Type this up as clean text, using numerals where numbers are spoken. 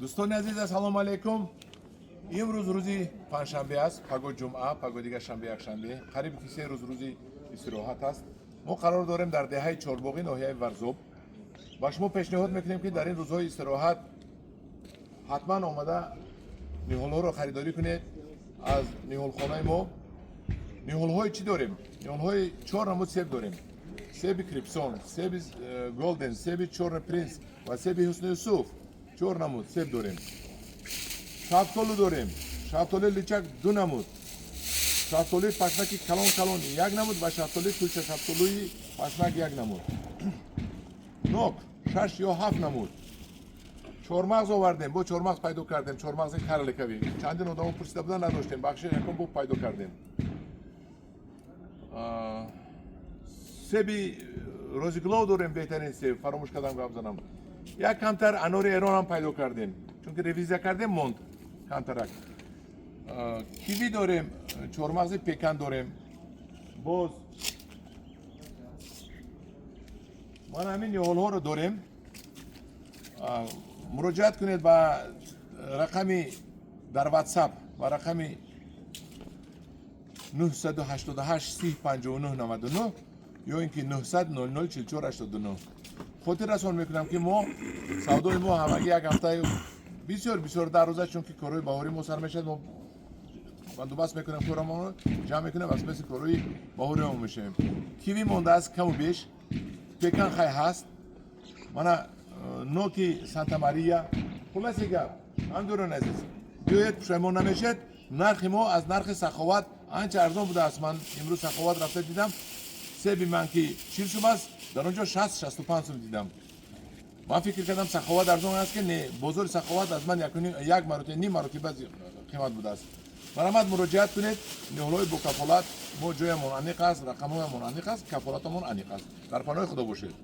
دوستان عزیز سلام علیکم. امروز روزی پنجشنبه است، پگاه جمعه، پگاه دیگه شنبه یکشنبه. قریب که 3 روز روزی استراحت است. ما قرار داریم در دهه چهارباغی ناحیه ورزوب با شما پیشنهاد میکنیم که در این روزهای استراحت حتما آمده نهال ها رو خریداری کنید. از نهال خانه ما نهال های چی داریم؟ نهال های 4 نمود سیب داریم. سیب کریپسون، سیب گلدن، سیب چهار پرنس و سیب حسن یوسف. 4 نمود سیب داریم. شفتالو داریم. شفتالو لیچک 2 نمود. شفتالو پشمک کلان 1 نمود و شفتالو کلچه شفتالوی پشمک 1 نمود. نوک 6 یا 7 نمود. چهارمغز آوردیم، با چهارمغز پیدا کردیم. چهارمغز کرلکوی چندین آدم پرسیده بودن نداشتیم، بخش یکم با پیدا کردیم. سیب روزگلو داریم، بهترین سیب، فراموش کردم گفت زنم. یک کمتر انار ایران هم پیدا کردیم چون که ریویزه کردیم موند کمترک. کیوی داریم، چهارمغز پیکن داریم. باز من همین نهال ها رو داریم. مراجعت کنید با رقمی در واتساپ و رقمی 988 3059 99 یا اینکه 900 00 44 89. خاطر رسان میکنم که ما سودای ما همگی یک هفته بسیار در روزه، چون که کارهای بهاری ما سر میشه، ما بندوبست میکنیم کارمون جمع میکنیم، از پس کارهای بهاری ما میشیم. کیوی مونده است کم و بیش، پیکن خیلی هست، من نوکی سانتا ماریا. خلاصه گپ همدوران عزیز بیاید پشیمون نمیشید. نرخ ما از نرخ سخاوت آنچه ارزان بوده است. من امروز سخاوت رفته دیدم سیب منکی 40 سوم است، در اونجا 60-65 سوم دیدم. من فکر کردم سخاوت ارزان است که نه، بازار سخاوت از من یک مرتبه نیم مرتبه قیمت بوده است. مرامت مراجعت کنید. نهال‌های با کفالت ما جایمون انیق است، رقم‌هایمون انیق است، کفالتمون انیق است. در پناه خدا باشید.